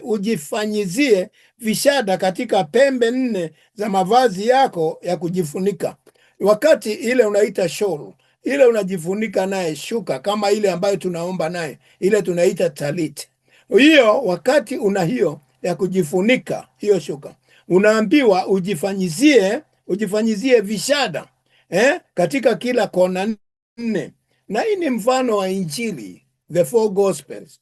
ujifanyizie vishada katika pembe nne za mavazi yako ya kujifunika. Wakati ile unaita shawl, ile unajifunika naye, shuka kama ile ambayo tunaomba naye, ile tunaita talit. Hiyo wakati una hiyo ya kujifunika, hiyo shuka, unaambiwa ujifanyizie vishada katika kila kona nne. Na hii ni mfano wa Injili, the four gospels.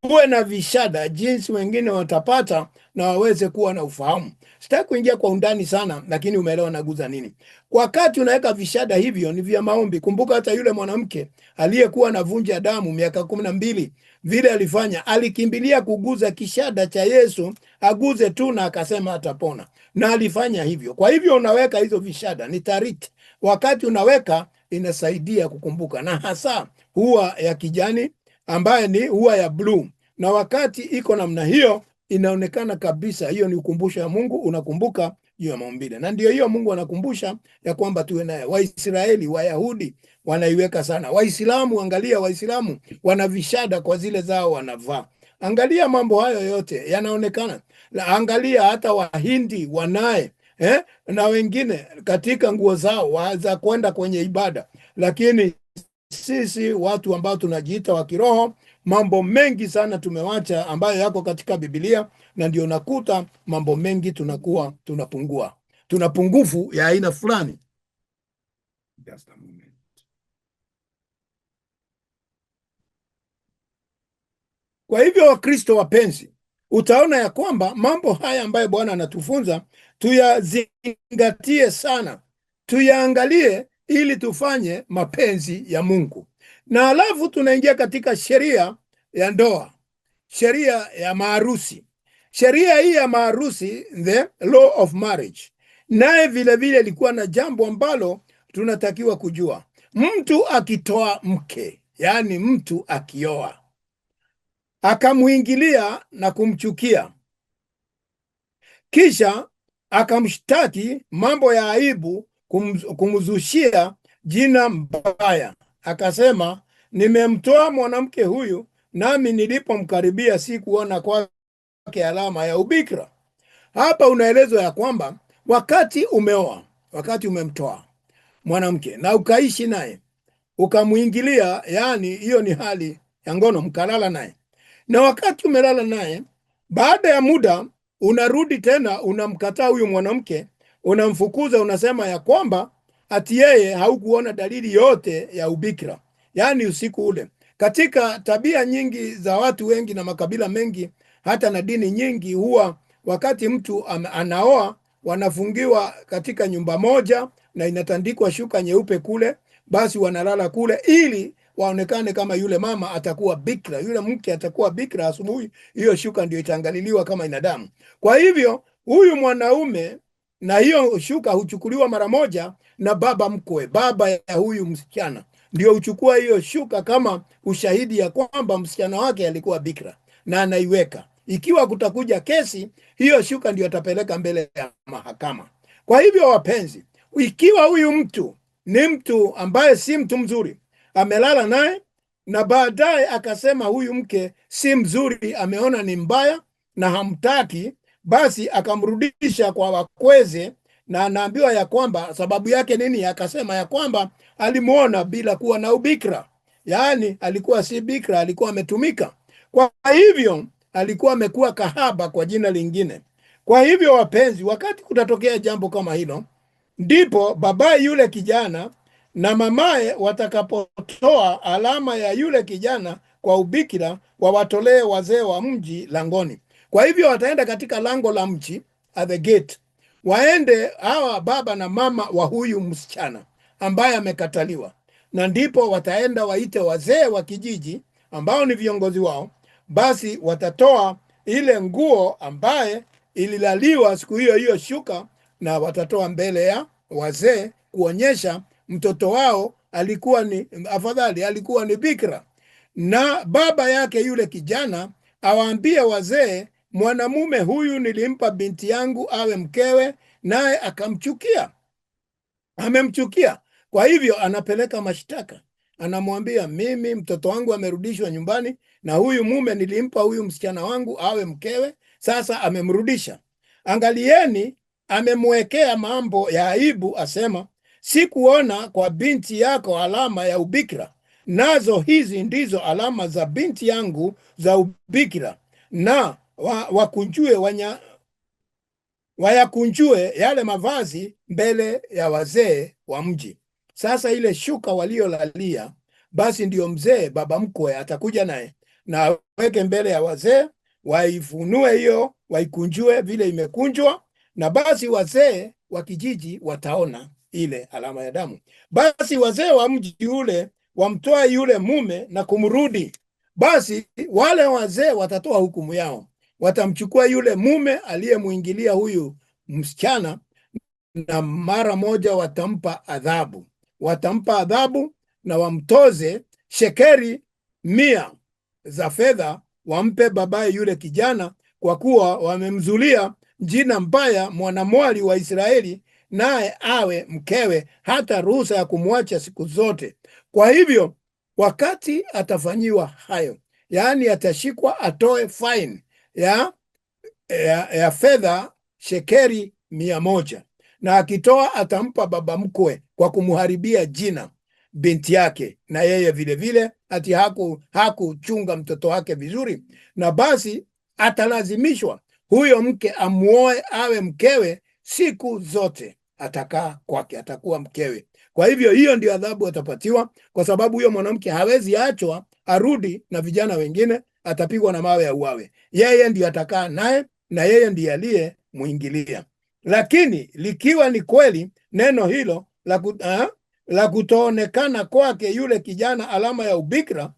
Uwe na vishada jinsi wengine watapata na waweze kuwa na ufahamu. Sitaki kuingia kwa undani sana, lakini umeelewa naguza nini. Wakati unaweka vishada hivyo ni vya maombi. Kumbuka hata yule mwanamke aliyekuwa anavunja damu miaka 12, vile alifanya, alikimbilia kuguza kishada cha Yesu, aguze tu na akasema atapona. Na alifanya hivyo. Kwa hivyo unaweka hizo vishada, ni tariti. Wakati unaweka inasaidia kukumbuka, na hasa huwa ya kijani ambaye ni huwa ya blue. Na wakati iko namna hiyo inaonekana kabisa hiyo ni ukumbusho ya Mungu, unakumbuka juu ya maumbile. Na ndio hiyo Mungu anakumbusha ya kwamba tuwe naye. Waisraeli, Wayahudi wanaiweka sana. Waislamu, angalia Waislamu wana vishada kwa zile zao wanavaa. Angalia mambo hayo yote yanaonekana. Angalia hata Wahindi wanaye na wengine katika nguo zao za kwenda kwenye ibada. Lakini sisi watu ambao tunajiita wa kiroho, mambo mengi sana tumewacha ambayo yako katika Biblia, na ndio nakuta mambo mengi tunakuwa tunapungua, tuna pungufu ya aina fulani. Just a moment. Kwa hivyo Wakristo wapenzi, utaona ya kwamba mambo haya ambayo Bwana anatufunza tuyazingatie sana, tuyaangalie ili tufanye mapenzi ya Mungu. Na alafu tunaingia katika sheria ya ndoa, sheria ya maharusi. Sheria hii ya maharusi, the law of marriage, naye vile vile ilikuwa na jambo ambalo tunatakiwa kujua. Mtu akitoa mke, yani mtu akioa akamuingilia na kumchukia, kisha akamshtaki mambo ya aibu, kumzushia jina mbaya. Akasema, nimemtoa mwanamke huyu, nami nilipomkaribia sikuona kwake alama ya ubikira. Hapa unaelezwa ya kwamba wakati umeoa, wakati umemtoa mwanamke na ukaishi naye ukamwingilia, yaani hiyo ni hali ya ngono, mkalala naye, na wakati umelala naye, baada ya muda unarudi tena unamkataa huyu mwanamke, unamfukuza, unasema ya kwamba ati yeye haukuona dalili yote ya ubikira, yaani usiku ule. Katika tabia nyingi za watu wengi na makabila mengi, hata na dini nyingi, huwa wakati mtu anaoa, wanafungiwa katika nyumba moja na inatandikwa shuka nyeupe kule, basi wanalala kule ili waonekane kama yule mama atakuwa bikira, yule mke atakuwa bikira. Asubuhi hiyo shuka ndio itaangaliwa kama ina damu. Kwa hivyo huyu mwanaume, na hiyo shuka huchukuliwa mara moja na baba mkwe, baba ya huyu msichana ndio huchukua hiyo shuka kama ushahidi ya kwamba msichana wake alikuwa bikira, na anaiweka. Ikiwa kutakuja kesi, hiyo shuka ndio atapeleka mbele ya mahakama. Kwa hivyo wapenzi, ikiwa huyu mtu ni mtu ambaye si mtu mzuri, amelala naye na baadaye akasema huyu mke si mzuri, ameona ni mbaya na hamtaki, basi akamrudisha kwa wakweze, na anaambiwa ya kwamba sababu yake nini? Akasema ya kwamba alimuona bila kuwa na ubikira, yaani alikuwa si bikira, alikuwa ametumika. Kwa hivyo alikuwa amekuwa kahaba kwa jina lingine. Kwa hivyo wapenzi, wakati kutatokea jambo kama hilo, ndipo babaye yule kijana na mamaye watakapotoa alama ya yule kijana kwa ubikira, wawatolee wazee wa mji langoni. Kwa hivyo wataenda katika lango la mji, at the gate, waende hawa baba na mama wa huyu msichana ambaye amekataliwa, na ndipo wataenda waite wazee wa kijiji ambao ni viongozi wao. Basi watatoa ile nguo ambaye ililaliwa siku hiyo hiyo shuka, na watatoa mbele ya wazee kuonyesha mtoto wao alikuwa ni afadhali, alikuwa ni bikira. Na baba yake yule kijana awaambie wazee, mwanamume huyu nilimpa binti yangu awe mkewe, naye akamchukia, amemchukia. Kwa hivyo anapeleka mashtaka, anamwambia, mimi mtoto wangu amerudishwa nyumbani, na huyu mume nilimpa huyu msichana wangu awe mkewe, sasa amemrudisha. Angalieni, amemwekea mambo ya aibu, asema, sikuona kwa binti yako alama ya ubikira, nazo hizi ndizo alama za binti yangu za ubikira, na wayakunjue yale mavazi mbele ya wazee wa mji. Sasa ile shuka waliolalia, basi ndio mzee baba mkwe atakuja naye na weke mbele ya wazee, waifunue hiyo, waikunjue vile imekunjwa, na basi wazee wa kijiji wataona ile alama ya damu. Basi wazee wa mji ule wamtoa yule mume na kumrudi. Basi wale wazee watatoa hukumu yao, watamchukua yule mume aliyemwingilia huyu msichana, na mara moja watampa adhabu, na wamtoze shekeri 100 za fedha, wampe babaye yule kijana, kwa kuwa wamemzulia jina mbaya mwanamwali wa Israeli, naye awe mkewe, hata ruhusa ya kumwacha siku zote. Kwa hivyo wakati atafanyiwa hayo, yaani atashikwa, atoe fine ya fedha shekeri 100, na akitoa atampa baba mkwe kwa kumharibia jina binti yake, na yeye vile vile ati hakuchunga mtoto wake vizuri, na basi atalazimishwa huyo mke amuoe awe mkewe siku zote, atakaa kwake, atakuwa mkewe. Kwa hivyo hiyo ndio adhabu atapatiwa, kwa sababu huyo mwanamke hawezi achwa arudi na vijana wengine, atapigwa na mawe ya uawe. Yeye ndio atakaa naye, na yeye ndiye aliyemwingilia. Lakini likiwa ni kweli neno hilo la kutoonekana kwake yule kijana alama ya ubikira,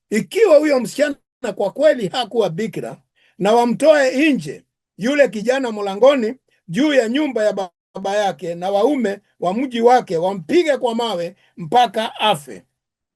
ikiwa huyo msichana kwa kweli hakuwa bikira, na wamtoe nje yule kijana mlangoni juu ya nyumba ya baba yake, na waume wa mji wake wampige kwa mawe mpaka afe.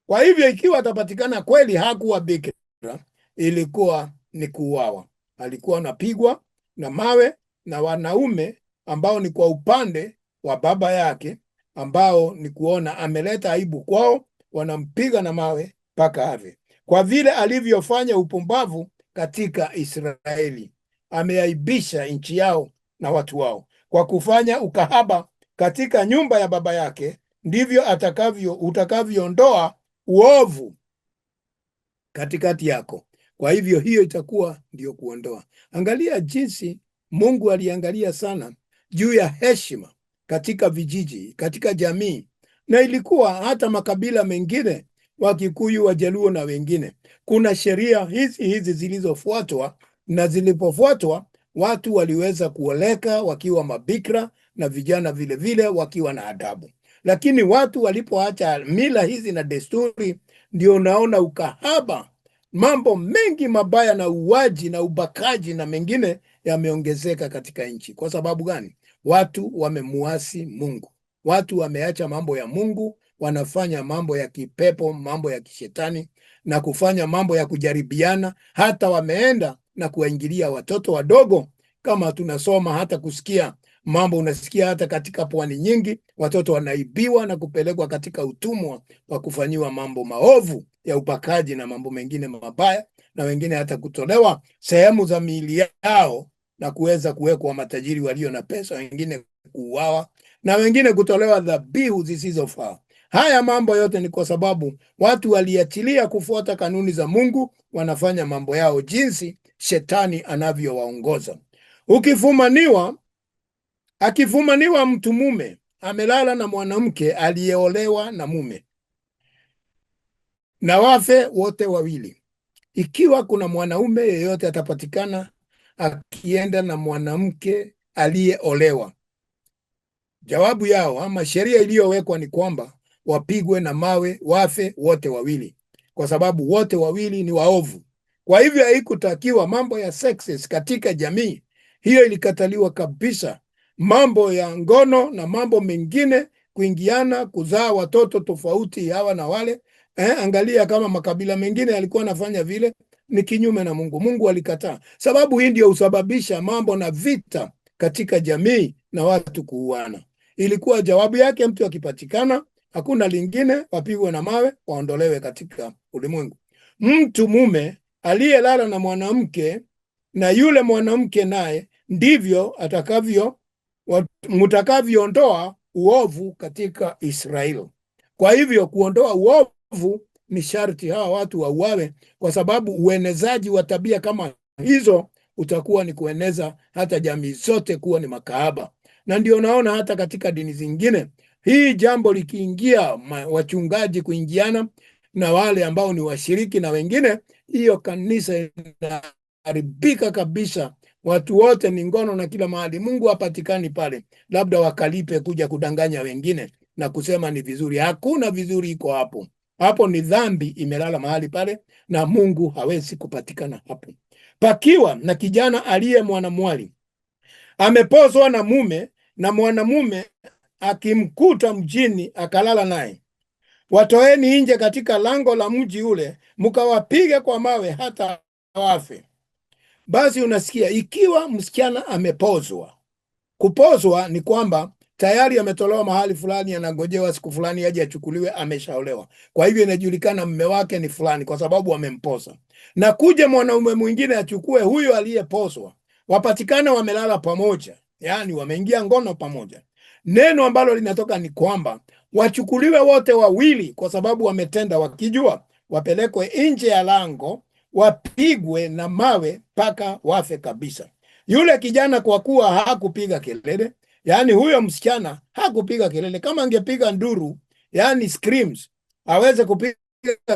Kwa hivyo ikiwa atapatikana kweli hakuwa bikira, ilikuwa ni kuuawa. Alikuwa anapigwa na mawe na wanaume ambao ni kwa upande wa baba yake, ambao ni kuona ameleta aibu kwao, wanampiga na mawe mpaka afe. Kwa vile alivyofanya upumbavu katika Israeli, ameaibisha nchi yao na watu wao. Kwa kufanya ukahaba katika nyumba ya baba yake, ndivyo utakavyoondoa uovu katikati yako. Kwa hivyo hiyo itakuwa ndio kuondoa. Angalia jinsi Mungu aliangalia sana juu ya heshima katika vijiji, katika jamii, na ilikuwa hata makabila mengine, Wakikuyu, Wajaluo na wengine. Kuna sheria hizi zilizofuatwa, na zilipofuatwa watu waliweza kuoleka wakiwa mabikira na vijana vile vile wakiwa na adabu. Lakini watu walipoacha mila hizi na desturi, ndio unaona ukahaba, mambo mengi mabaya na uwaji na ubakaji na mengine yameongezeka katika nchi. Kwa sababu gani? Watu wamemuasi Mungu. Watu wameacha mambo ya Mungu, wanafanya mambo ya kipepo, mambo ya kishetani, na kufanya mambo ya kujaribiana. Hata wameenda na kuwaingilia watoto wadogo, kama tunasoma hata kusikia mambo, unasikia hata katika pwani nyingi watoto wanaibiwa na kupelekwa katika utumwa wa kufanyiwa mambo maovu ya ubakaji na mambo mengine mabaya, na wengine hata kutolewa sehemu za miili yao na kuweza kuwekwa matajiri walio na pesa, wengine kuuawa na wengine kutolewa dhabihu zisizofaa. Haya mambo yote ni kwa sababu watu waliachilia kufuata kanuni za Mungu, wanafanya mambo yao jinsi shetani anavyowaongoza. Akifumaniwa mtu mume amelala na mwanamke aliyeolewa na mume, na wafe wote wawili. Ikiwa kuna mwanaume yeyote atapatikana akienda na mwanamke aliyeolewa, jawabu yao ama sheria iliyowekwa ni kwamba wapigwe na mawe, wafe wote wawili, kwa sababu wote wawili ni waovu. Kwa hivyo haikutakiwa mambo ya sexes katika jamii. Hiyo ilikataliwa kabisa. Mambo ya ngono na mambo mengine, kuingiana, kuzaa watoto tofauti hawa na wale. Angalia kama makabila mengine yalikuwa nafanya vile, ni kinyume na Mungu. Mungu alikataa. Sababu hii ndio husababisha mambo na vita katika jamii na watu kuuana. Ilikuwa jawabu yake, mtu akipatikana, hakuna lingine, wapigwe na mawe, waondolewe katika ulimwengu. Mtu mume aliyelala na mwanamke na yule mwanamke naye, ndivyo mtakavyoondoa uovu katika Israeli. Kwa hivyo kuondoa uovu ni sharti hawa watu wauawe, kwa sababu uenezaji wa tabia kama hizo utakuwa ni kueneza hata jamii zote kuwa ni makahaba. Na ndio naona hata katika dini zingine hii jambo likiingia, wachungaji kuingiana na wale ambao ni washiriki na wengine, hiyo kanisa inaharibika kabisa. Watu wote ni ngono na kila mahali. Mungu hapatikani pale, labda wakalipe kuja kudanganya wengine na kusema ni vizuri. Hakuna vizuri iko hapo. Hapo ni dhambi imelala mahali pale, na Mungu hawezi kupatikana hapo. Pakiwa na kijana aliye mwanamwali amepozwa na mume, na mwanamume akimkuta mjini akalala naye, watoeni nje katika lango la mji ule, mkawapige kwa mawe hata wafe. Basi unasikia, ikiwa msichana amepozwa, kupozwa ni kwamba tayari ametolewa mahali fulani, anagojewa siku fulani aje achukuliwe, ameshaolewa. Kwa hivyo inajulikana mume wake ni fulani, kwa sababu amempoza. Na kuja mwanaume mwingine achukue huyo aliyepozwa, wapatikana wamelala pamoja, yani wameingia ngono pamoja. Neno ambalo linatoka ni kwamba wachukuliwe wote wawili, kwa sababu wametenda wakijua, wapelekwe nje ya lango, wapigwe na mawe mpaka wafe kabisa. Yule kijana kwa kuwa hakupiga kelele, yani huyo msichana hakupiga kelele. Kama angepiga nduru, yani screams, aweze kupiga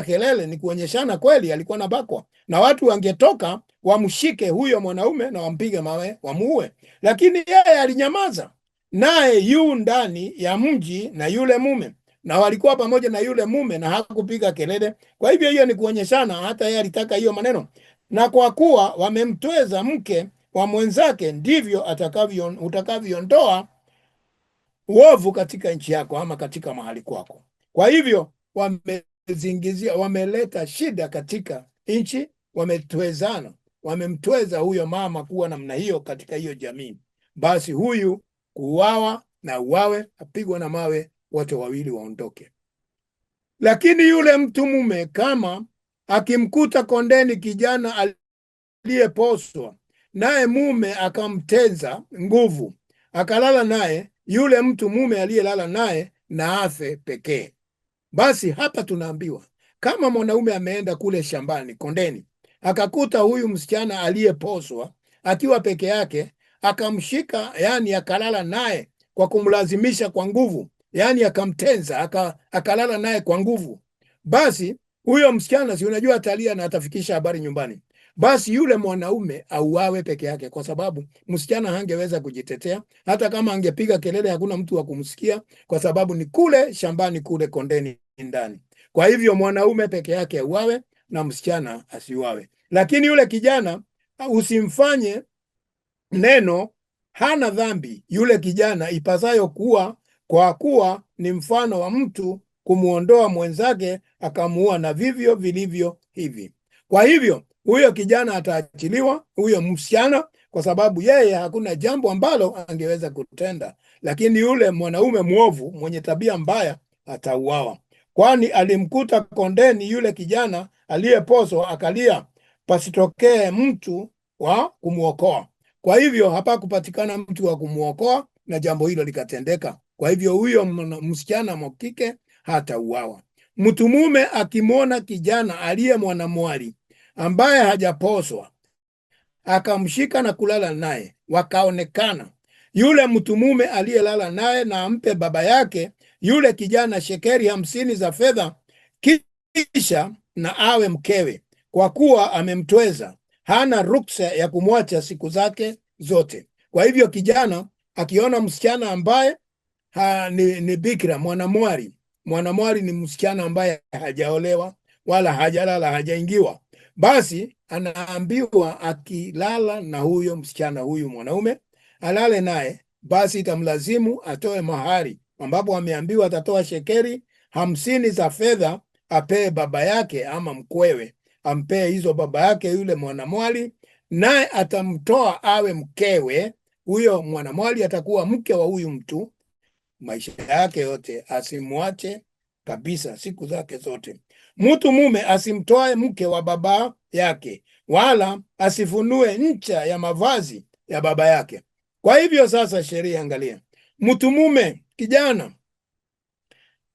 kelele, ni kuonyeshana kweli alikuwa nabakwa, na watu wangetoka wamshike huyo mwanaume na wampige mawe wamuue. Lakini yeye alinyamaza, naye yu ndani ya mji na yule mume, na walikuwa pamoja na yule mume, na hakupiga kelele. Kwa hivyo hiyo ni kuonyeshana hata yeye alitaka hiyo maneno, na kwa kuwa wamemtweza mke wa mwenzake, ndivyo utakavyoondoa uovu katika nchi yako ama katika mahali kwako. Kwa hivyo wameleta shida katika nchi, wametwezana, wamemtweza huyo mama kuwa namna hiyo katika hiyo jamii. Basi huyu kuuawa na uawe, apigwe na mawe, wote wawili waondoke. Lakini yule mtu mume kama akimkuta kondeni kijana aliyeposwa, naye mume akamtenza nguvu, akalala naye, yule mtu mume aliyelala naye na afe pekee. Basi hapa tunaambiwa kama mwanaume ameenda kule shambani kondeni, akakuta huyu msichana aliyeposwa akiwa peke yake, akamshika, yani akalala naye kwa kumlazimisha kwa nguvu, yani akamtenza, akalala naye kwa nguvu, basi huyo msichana, si unajua atalia na atafikisha habari nyumbani. Basi yule mwanaume auawe peke yake, kwa sababu msichana hangeweza kujitetea. Hata kama angepiga kelele, hakuna mtu wa kumsikia, kwa sababu ni kule shambani, kule kondeni ndani. Kwa hivyo mwanaume peke yake auawe na msichana asiuawe. Lakini yule kijana usimfanye neno hana dhambi yule kijana ipasayo kuwa, kwa kuwa ni mfano wa mtu kumuondoa mwenzake akamuua, na vivyo vilivyo hivi. Kwa hivyo huyo kijana ataachiliwa, huyo msichana, kwa sababu yeye hakuna jambo ambalo angeweza kutenda. Lakini yule mwanaume mwovu mwenye tabia mbaya atauawa, kwani alimkuta kondeni yule kijana aliyeposwa akalia, pasitokee mtu wa kumwokoa. Kwa hivyo hapakupatikana mtu wa kumwokoa, na jambo hilo likatendeka. Kwa hivyo huyo msichana mkike hatauawa. Mtu mume akimwona kijana aliye mwanamwali ambaye hajaposwa, akamshika na kulala naye, wakaonekana, yule mtu mume aliyelala naye na ampe baba yake yule kijana shekeri 50 za fedha, kisha na awe mkewe, kwa kuwa amemtweza, hana ruksa ya kumwacha siku zake zote. Kwa hivyo kijana akiona msichana ambaye ni bikira, mwanamwali. Mwanamwali ni msichana ambaye hajaolewa wala hajalala, hajaingiwa, basi anaambiwa akilala na huyo msichana, huyu mwanaume alale naye, basi itamlazimu atoe mahari, ambapo ameambiwa atatoa shekeri 50 za fedha, apee baba yake ama mkwewe, ampee hizo baba yake yule mwanamwali, naye atamtoa awe mkewe. Huyo mwanamwali atakuwa mke wa huyu mtu maisha yake yote, asimwache kabisa siku zake zote. Mtu mume asimtoe mke wa baba yake, wala asifunue ncha ya mavazi ya baba yake. Kwa hivyo sasa sheria, angalia, mtu mume kijana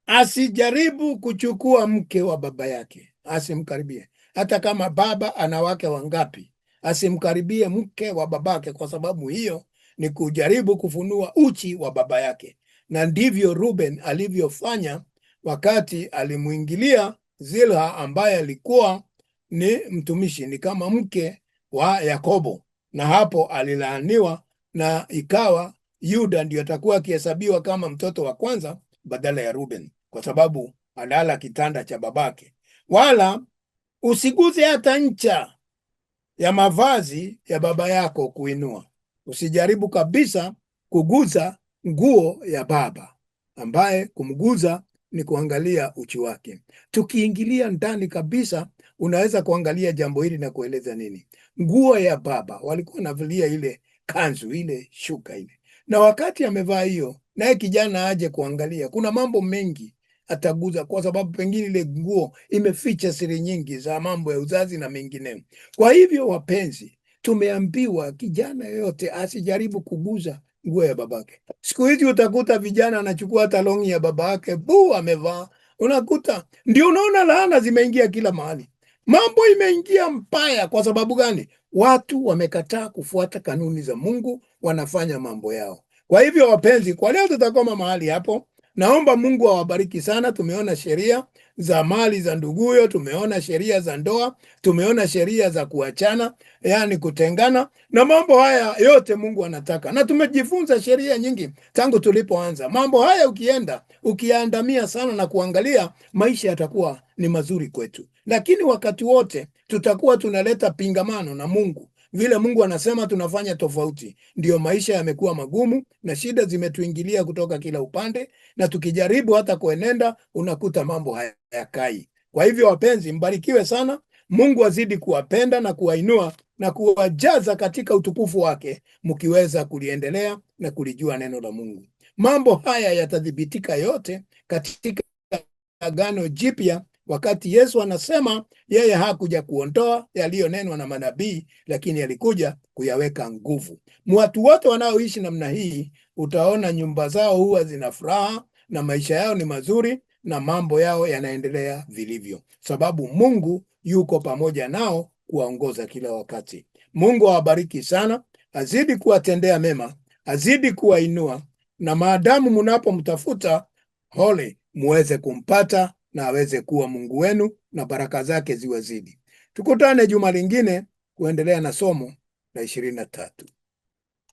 asijaribu kuchukua mke wa baba yake, asimkaribie. Hata kama baba ana wake wangapi, asimkaribie mke wa babake, kwa sababu hiyo ni kujaribu kufunua uchi wa baba yake. Na ndivyo Ruben alivyofanya wakati alimuingilia Zilha ambaye alikuwa ni mtumishi, ni kama mke wa Yakobo, na hapo alilaaniwa, na ikawa Yuda ndio atakuwa akihesabiwa kama mtoto wa kwanza badala ya Ruben, kwa sababu alala kitanda cha babake. Wala usiguze hata ncha ya mavazi ya baba yako kuinua. Usijaribu kabisa kuguza nguo ya baba, ambaye kumguza ni kuangalia uchi wake. Tukiingilia ndani kabisa, unaweza kuangalia jambo hili na kueleza nini. Nguo ya baba, walikuwa wanavalia ile kanzu, ile shuka ile, na wakati amevaa hiyo, naye kijana aje kuangalia, kuna mambo mengi ataguza, kwa sababu pengine ile nguo imeficha siri nyingi za mambo ya uzazi na mengineyo. Kwa hivyo wapenzi, tumeambiwa kijana yoyote asijaribu kuguza nguo ya babake. Siku hizi utakuta vijana anachukua hata longi ya babake amevaa, unakuta ndio unaona laana zimeingia kila mahali. Mambo imeingia mbaya. Kwa sababu gani? Watu wamekataa kufuata kanuni za Mungu, wanafanya mambo yao. Kwa hivyo wapenzi, kwa leo tutakoma mahali hapo. Naomba Mungu awabariki sana. Tumeona sheria za mali za nduguyo, tumeona sheria za ndoa, tumeona sheria za kuachana, yani kutengana, na mambo haya yote Mungu anataka, na tumejifunza sheria nyingi tangu tulipoanza. Mambo haya ukiandamia sana na kuangalia, maisha yatakuwa ni mazuri kwetu, lakini wakati wote tutakuwa tunaleta pingamano na Mungu. Vile Mungu anasema tunafanya tofauti, ndio maisha yamekuwa magumu na shida zimetuingilia kutoka kila upande, na tukijaribu hata kuenenda unakuta mambo hayakai. Kwa hivyo wapenzi, mbarikiwe sana. Mungu azidi kuwapenda na kuwainua na kuwajaza katika utukufu wake, mkiweza kuliendelea na kulijua neno la Mungu. Mambo haya yatathibitika yote katika Agano Jipya, wakati Yesu anasema yeye hakuja kuondoa yaliyonenwa na manabii, lakini alikuja kuyaweka nguvu. Watu wote wanaoishi namna hii, utaona nyumba zao huwa zina furaha na maisha yao ni mazuri na mambo yao yanaendelea vilivyo, sababu Mungu yuko pamoja nao kuwaongoza kila wakati. Mungu awabariki sana, azidi kuwatendea mema, azidi kuwainua, na maadamu mnapomtafuta hole muweze kumpata na aweze kuwa Mungu wenu na baraka zake ziwazidi. Tukutane juma lingine kuendelea na somo la 23.